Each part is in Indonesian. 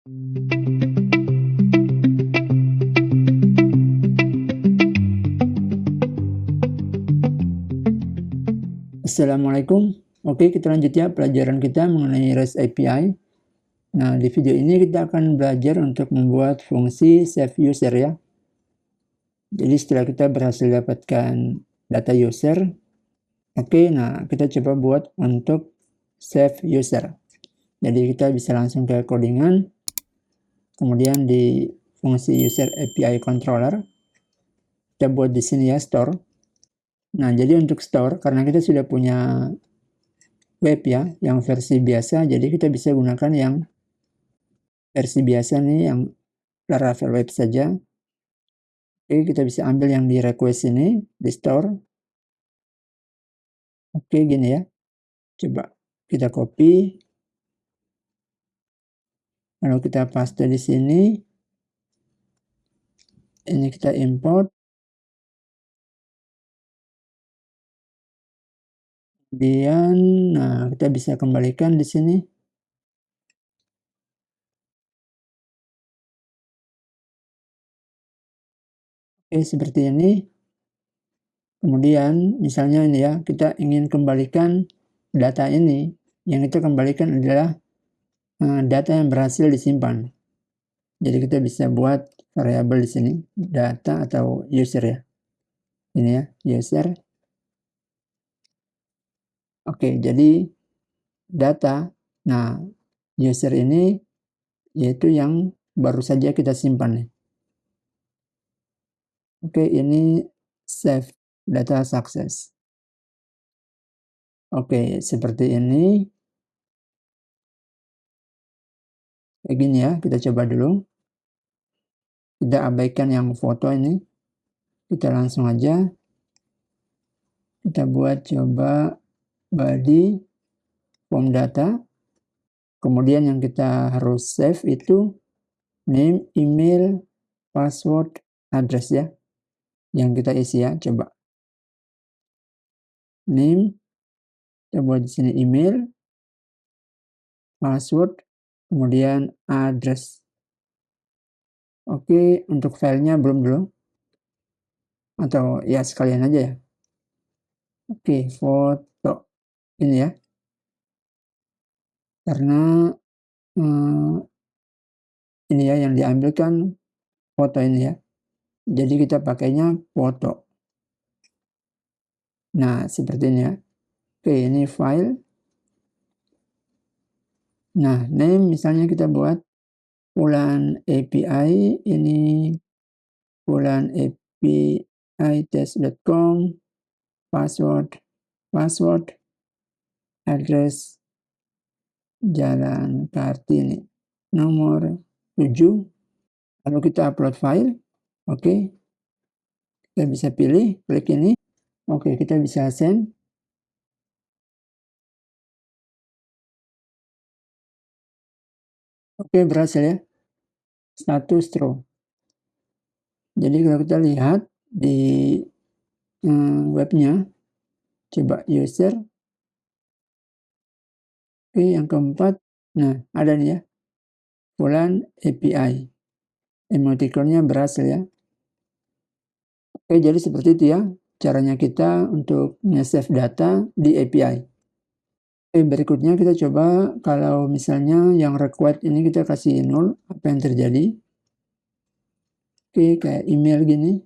Assalamualaikum. Oke, kita lanjut ya pelajaran kita mengenai REST API. Nah, di video ini kita akan belajar untuk membuat fungsi save user ya. Jadi setelah kita berhasil dapatkan data user, nah kita coba buat untuk save user. Jadi kita bisa langsung ke codingan, kemudian di fungsi user API controller, kita buat di sini ya store. Nah, jadi untuk store, karena kita sudah punya web ya, yang versi biasa, jadi kita bisa gunakan yang versi biasa nih, yang Laravel web saja. Oke, kita bisa ambil yang di request ini, di store. Oke, gini ya. Coba kita copy. Lalu kita paste di sini. Ini kita import. Kemudian, nah kita bisa kembalikan di sini. Oke, seperti ini. Kemudian, misalnya ini ya, kita ingin kembalikan data ini. Yang kita kembalikan adalah data yang berhasil disimpan. Jadi kita bisa buat variabel di sini, data atau user ya. Ini ya, user. Oke, jadi data. Nah, user ini yaitu yang baru saja kita simpan nih. Oke, ini save data success. Oke, seperti ini. Kayak gini ya, kita coba dulu. Kita abaikan yang foto ini. Kita langsung aja. Kita buat coba body form data. Kemudian yang kita harus save itu name, email, password, address ya. Yang kita isi ya, coba. Name, kita buat di sini email, password, kemudian address. Oke, untuk filenya belum dulu. Atau ya sekalian aja ya. Oke, foto. Ini ya. Karena ini ya yang diambilkan foto ini ya. Jadi kita pakainya foto. Nah, seperti ini ya. Oke, ini file. Nah, name misalnya kita buat Fulan API, ini Fulan API test.com, password, address, Jalan Kartini, nomor 7. Lalu kita upload file. Oke. Kita bisa pilih, klik ini. Oke, kita bisa send. Oke, berhasil ya. Status true. Jadi kalau kita lihat di webnya, coba user. Oke, yang keempat, nah ada nih ya, Fulan API. Emoticonnya berhasil ya. Oke, jadi seperti itu ya caranya kita untuk nge-save data di API. Oke, berikutnya kita coba kalau misalnya yang required ini kita kasih 0, apa yang terjadi? Oke, kayak email gini.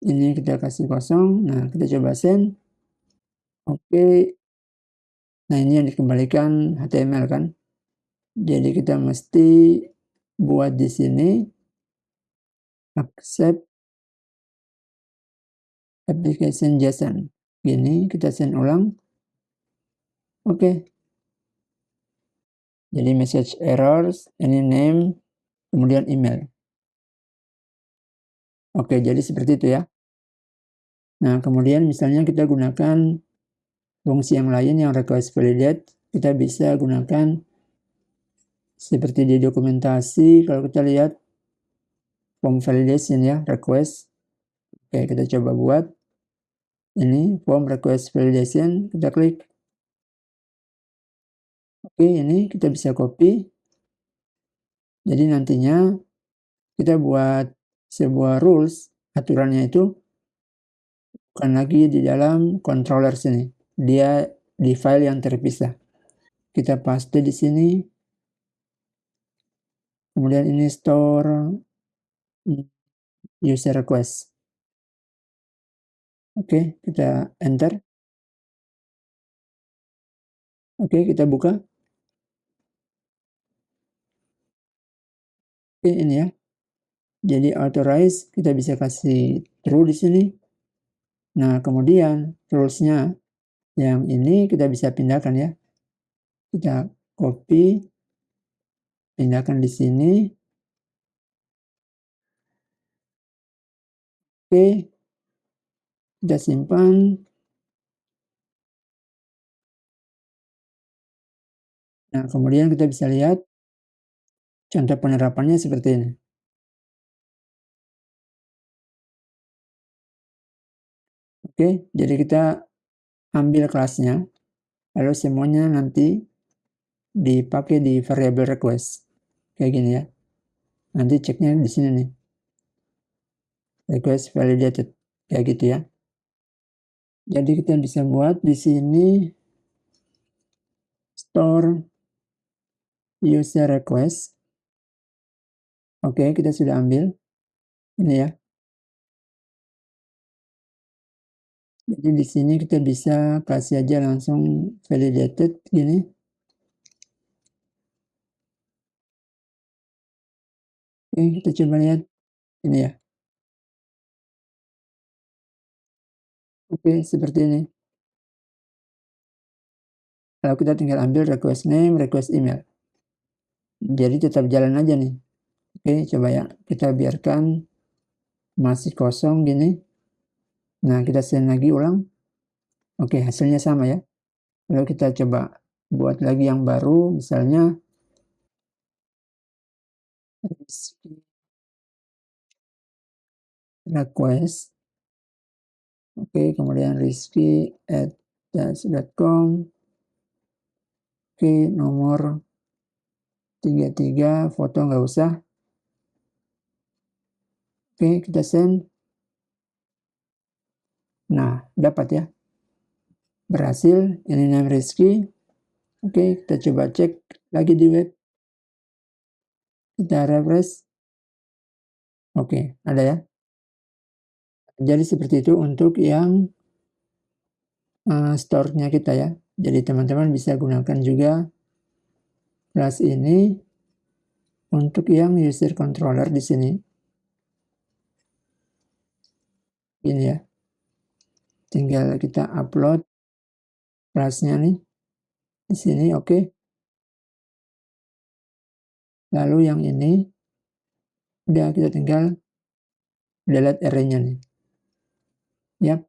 Ini kita kasih kosong. Nah, kita coba send. Oke. Nah, ini yang dikembalikan HTML kan. Jadi kita mesti buat di sini accept application JSON. Gini, kita send ulang. Oke. Jadi message errors, ini name, kemudian email. Oke, jadi seperti itu ya. Nah, kemudian misalnya kita gunakan fungsi yang lain yang request validate, kita bisa gunakan seperti di dokumentasi. Kalau kita lihat form validation ya, request. Oke, kita coba buat. Ini form request validation, kita klik. Oke, ini kita bisa copy. Jadi nantinya kita buat sebuah rules, aturannya itu bukan lagi di dalam controller sini. Dia di file yang terpisah. Kita paste di sini. Kemudian ini store user request. Oke, kita enter. Oke, kita buka. Oke, ini ya. Jadi authorize kita bisa kasih true di sini. Nah, kemudian rules-nya yang ini kita bisa pindahkan ya. Kita copy, pindahkan di sini. Oke, kita simpan. Nah, kemudian kita bisa lihat contoh penerapannya seperti ini. Oke, jadi kita ambil kelasnya, lalu semuanya nanti dipakai di variable request. Kayak gini ya. Nanti ceknya di sini nih. Request validated. Kayak gitu ya. Jadi kita bisa buat di sini store user request. Oke, kita sudah ambil. Ini ya. Jadi di sini kita bisa kasih aja langsung validated gini. Oke, kita coba lihat ini ya. Oke, seperti ini. Kalau kita tinggal ambil request name, request email. Jadi tetap jalan aja nih. Oke, coba ya. Kita biarkan masih kosong gini. Nah, kita send lagi ulang. Oke, hasilnya sama ya. Lalu kita coba buat lagi yang baru, misalnya request. Oke, kemudian rizky@das.com. Oke, nomor 33, foto nggak usah. Oke, kita send. Nah, dapat ya. Berhasil, ini name Rizky. Oke, kita coba cek lagi di web. Kita refresh. Oke, ada ya. Jadi seperti itu untuk yang store-nya kita ya. Jadi teman-teman bisa gunakan juga kelas ini untuk yang user controller di sini. Ini ya. Tinggal kita upload kelasnya nih di sini, oke. Lalu yang ini udah kita tinggal delete array-nya nih. Yap.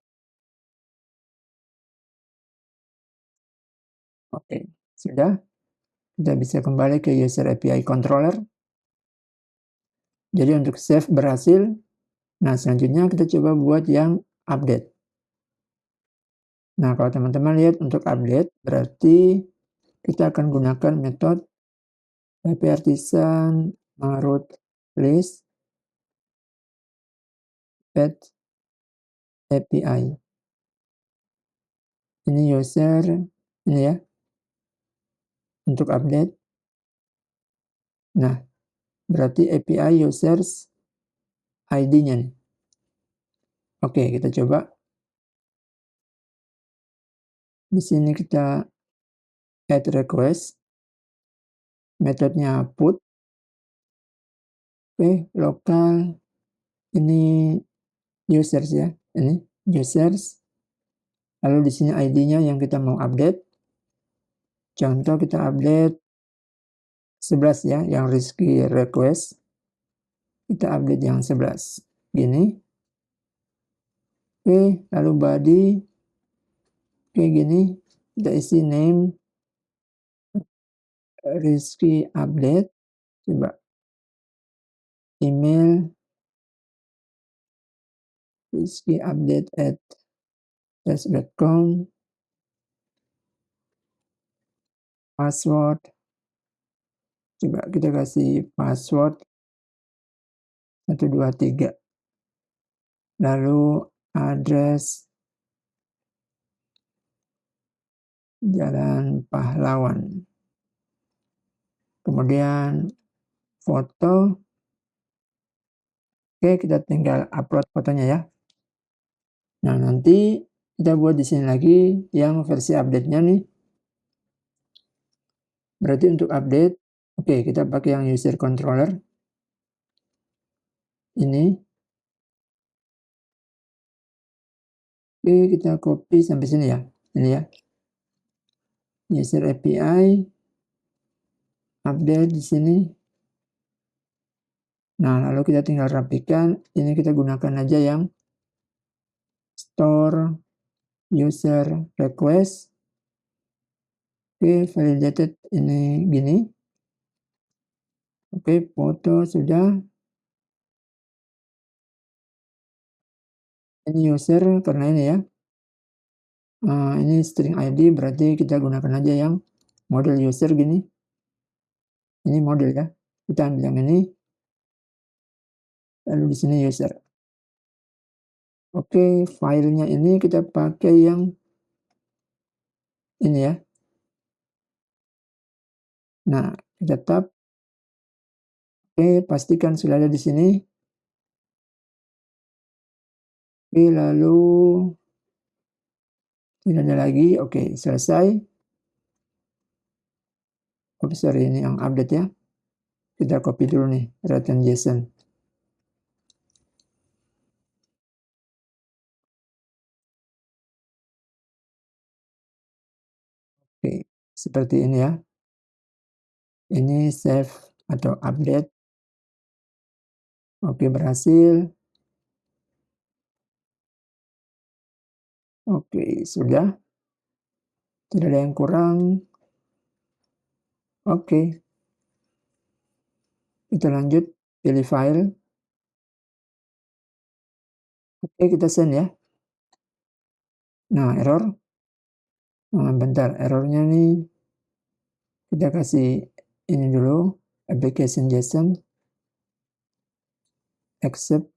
Oke. Sudah. Kita bisa kembali ke user API controller. Jadi untuk save berhasil. Nah, selanjutnya kita coba buat yang update. Nah, kalau teman-teman lihat untuk update, berarti kita akan gunakan metode artisan root list pet API. Ini user, ini ya, untuk update. Nah, berarti API users ID-nya nih. Oke, kita coba. Di sini kita add request. Metodenya put. Oke, lokal. Ini users ya. Ini users. Lalu di sini ID-nya yang kita mau update. Contoh kita update 11 ya, yang Rizky request. Kita update yang 11. Gini. Oke, lalu body. Oke, gini. Kita isi name Rizky update. Coba. Email Rizky update@das.com. Password. Coba kita kasih password 123. Lalu address Jalan Pahlawan. Kemudian foto. Oke, kita tinggal upload fotonya ya. Nah, nanti kita buat di sini lagi yang versi update-nya nih. Berarti untuk update, oke, kita pakai yang user controller. Ini. Oke, kita copy sampai sini ya. Ini ya. User API. Update di sini. Nah, lalu kita tinggal rapikan. Ini kita gunakan aja yang store user request. Oke, validated ini gini. Oke, foto sudah. Ini user karena ini ya. Ini string ID berarti kita gunakan aja yang model user gini. Ini model ya. Kita ambil yang ini. Lalu di sini user. Oke, filenya ini kita pakai yang ini ya. Nah, kita tab. Oke, pastikan sudah ada di sini. Oke, lalu tidak ada lagi. Oke, selesai. Oh, sorry, ini yang update ya. Kita copy dulu nih, return JSON. Oke, seperti ini ya. Ini save atau update. Oke, berhasil. Oke, sudah. Tidak ada yang kurang. Oke. Kita lanjut, pilih file. Oke, kita send ya. Nah, error. Nah, bentar, errornya nih. Kita kasih ini dulu, application JSON. Accept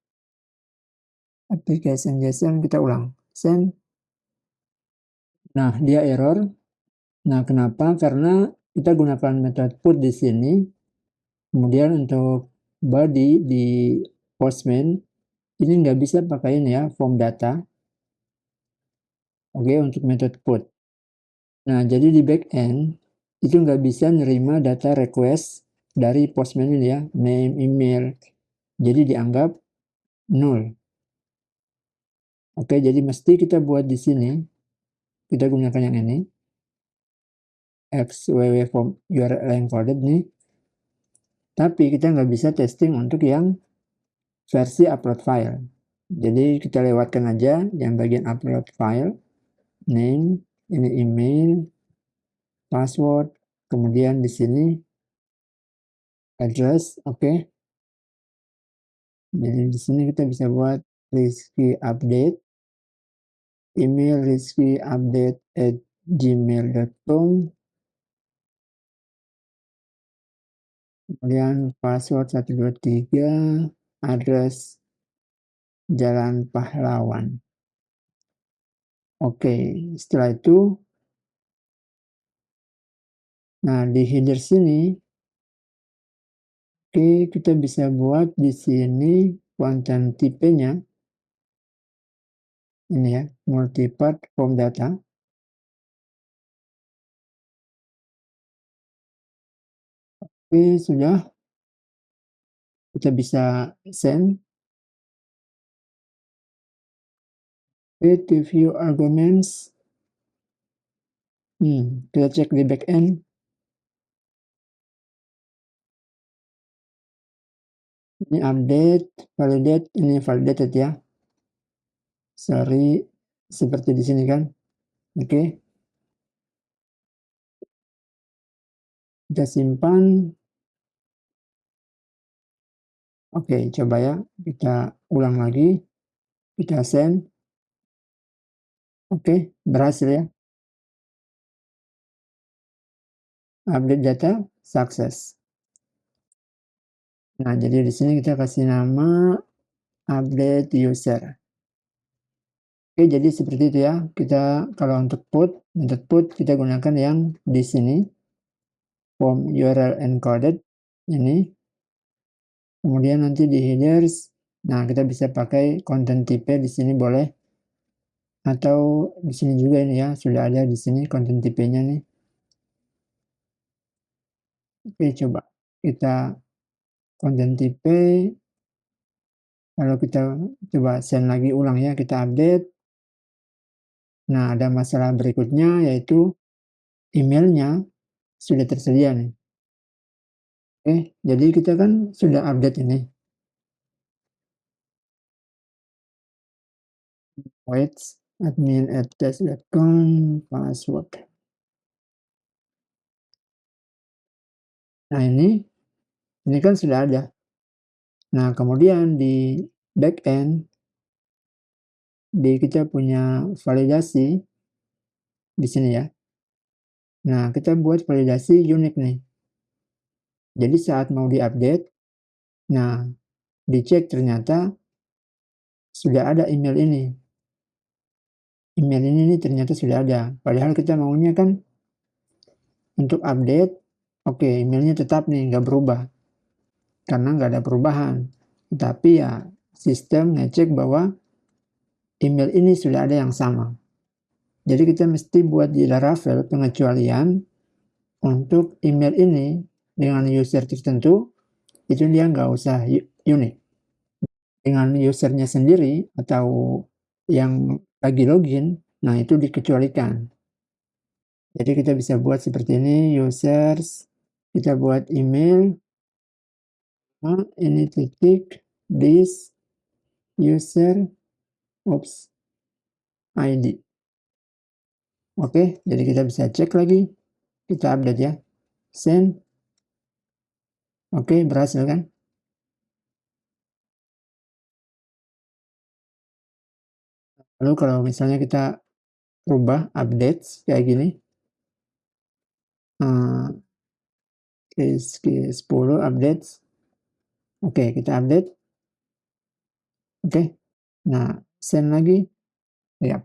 application JSON, kita ulang. Send. Nah, dia error. Nah, kenapa? Karena kita gunakan metode put di sini. Kemudian untuk body di Postman, ini nggak bisa pakai ini ya, form data. Oke, untuk metode put. Nah, jadi di backend, itu nggak bisa nerima data request dari Postman ini ya, name, email. Jadi dianggap null. Oke, jadi mesti kita buat di sini. Kita gunakan yang ini. XWW form URL encoded nih. Tapi kita nggak bisa testing untuk yang versi upload file. Jadi kita lewatkan aja yang bagian upload file. Name, ini email, password, kemudian di sini address, oke. Jadi di sini kita bisa buat Rizky update, email rizkyupdate@gmail.com, kemudian password 123, address Jalan Pahlawan. Oke, setelah itu, nah di header sini, oke, kita bisa buat di sini konten tipenya, ini ya, multipart form data. Oke, sudah. Kita bisa send. Oke, to view arguments. Kita cek di backend. Ini update, validate, ini validated ya. Sorry, seperti di sini kan. Oke. Kita simpan. Oke, coba ya. Kita ulang lagi. Kita send. Oke, berhasil ya. Update data, sukses. Nah, jadi di sini kita kasih nama update user. Oke, jadi seperti itu ya. Kita kalau untuk put kita gunakan yang di sini, form URL encoded ini. Kemudian nanti di headers, nah kita bisa pakai content type di sini boleh, atau di sini juga ini ya, sudah ada di sini content type-nya nih. Oke, coba kita content type, lalu kita coba send lagi ulang ya, kita update. Nah, ada masalah berikutnya yaitu emailnya sudah tersedia nih. Oke, jadi kita kan sudah update ini. Wait, admin@test.com, password. Nah, ini kan sudah ada. Nah, kemudian di backend, kita punya validasi di sini ya. Nah, kita buat validasi unik nih. Jadi saat mau diupdate, nah dicek ternyata sudah ada email ini. Email ini nih ternyata sudah ada. Padahal kita maunya kan untuk update, oke, emailnya tetap nih nggak berubah karena nggak ada perubahan. Tapi ya sistem ngecek bahwa email ini sudah ada yang sama. Jadi kita mesti buat di Laravel pengecualian untuk email ini dengan user tertentu, itu dia nggak usah unik. Dengan usernya sendiri atau yang lagi login, nah itu dikecualikan. Jadi kita bisa buat seperti ini, users, kita buat email, ini titik, this, user, oops, ID. Oke, jadi kita bisa cek lagi, kita update ya, send. Oke, berhasil kan? Lalu kalau misalnya kita rubah updates kayak gini, case 10 updates. Oke, kita update. Oke, nah send lagi. Ya.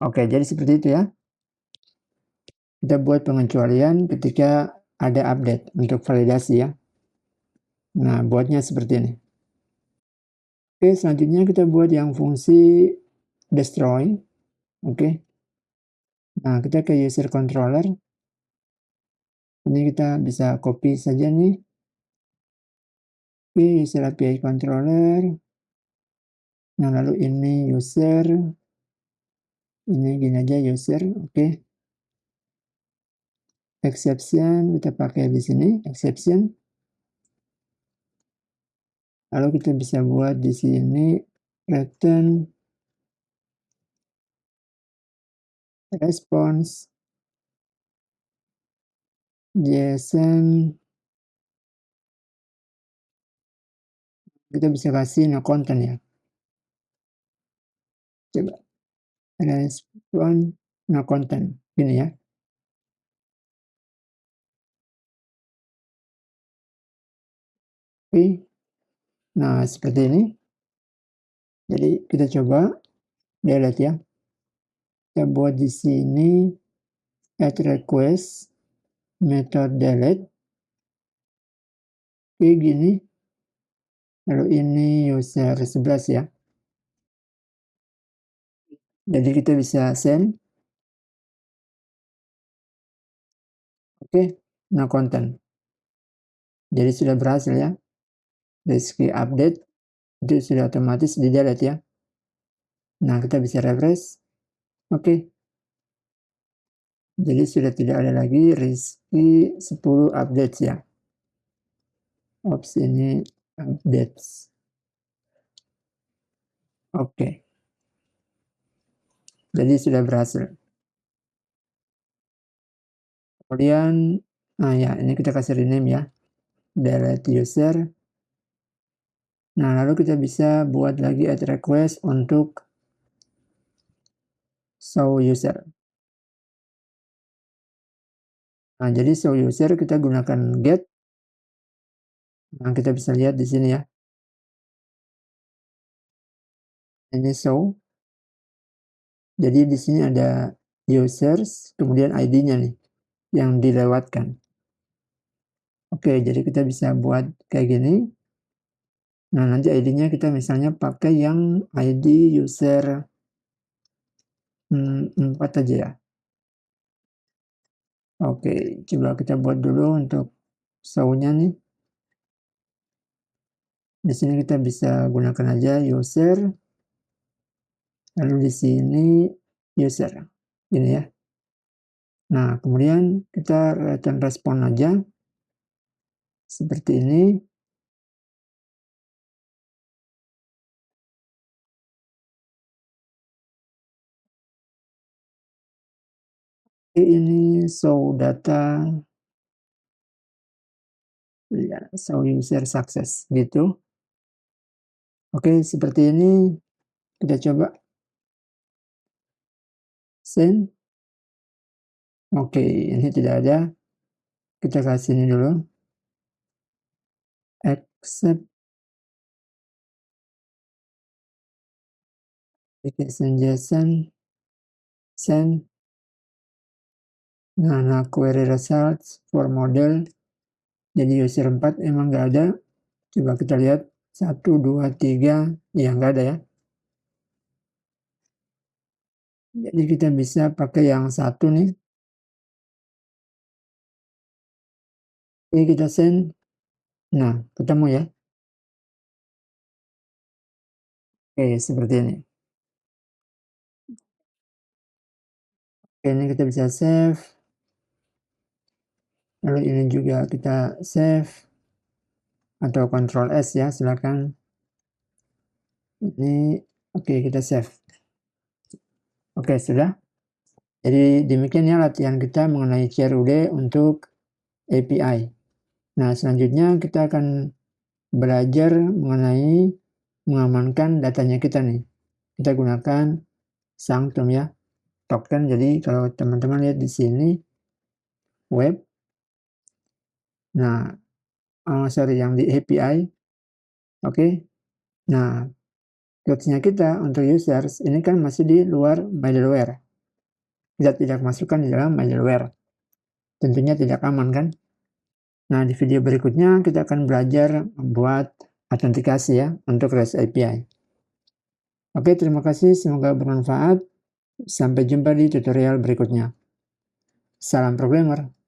Oke, jadi seperti itu ya. Kita buat pengecualian ketika ada update untuk validasi ya. Nah, buatnya seperti ini. Oke, selanjutnya kita buat yang fungsi destroy. Oke. Nah, kita ke user controller. Ini kita bisa copy saja nih. Oke, user API controller. Nah, lalu ini user. Ini gini aja user. Oke. Exception kita pakai di sini, exception. Lalu kita bisa buat di sini return response JSON. Kita bisa kasih no content ya. Coba respon no content gini ya. Oke. Nah, seperti ini. Jadi kita coba delete ya. Kita buat di sini add request method delete. Oke, gini. Lalu ini user 11 ya. Jadi kita bisa send. Oke, no content. Jadi sudah berhasil ya. Dari update itu sudah otomatis di delete ya. Nah, kita bisa refresh. Oke. Jadi sudah tidak ada lagi Rizky 10 updates ya. Opsi ini updates. Oke. Jadi sudah berhasil. Kemudian, nah ya, ini kita kasih rename ya. Delete user. Nah, lalu kita bisa buat lagi add request untuk show user. Nah, jadi show user kita gunakan get. Nah, kita bisa lihat di sini ya. Ini show. Jadi di sini ada users, kemudian ID-nya nih yang dilewatkan. Oke, jadi kita bisa buat kayak gini. Nah, nanti ID-nya kita misalnya pakai yang ID user 4 aja ya. Oke, coba kita buat dulu untuk show-nya nih. Di sini kita bisa gunakan aja user, lalu di sini user, ini ya. Nah, kemudian kita return respon aja seperti ini. Ini show data, ya, show user success gitu. Oke, seperti ini kita coba send. Oke, ini tidak ada. Kita kasih ini dulu. Accept application JSON, send. Nah, query results for model. Jadi user 4 emang nggak ada. Coba kita lihat 1, 2, 3, ya nggak ada ya. Jadi kita bisa pakai yang satu nih. Ini kita send. Nah, ketemu ya. Oke, seperti ini. Oke, ini kita bisa save. Lalu ini juga kita save. Atau Ctrl S ya, silakan. Ini, oke, kita save. Oke, sudah. Jadi demikian ya latihan kita mengenai CRUD untuk API. Nah, selanjutnya kita akan belajar mengenai mengamankan datanya kita nih. Kita gunakan Sanctum ya, token. Jadi kalau teman-teman lihat di sini web. Nah, sorry, yang di API. Oke. Nah, quotes-nya kita untuk users ini kan masih di luar middleware. Kita tidak masukkan di dalam middleware. Tentunya tidak aman kan? Nah, di video berikutnya kita akan belajar membuat autentikasi ya untuk REST API. Oke, terima kasih. Semoga bermanfaat. Sampai jumpa di tutorial berikutnya. Salam programmer.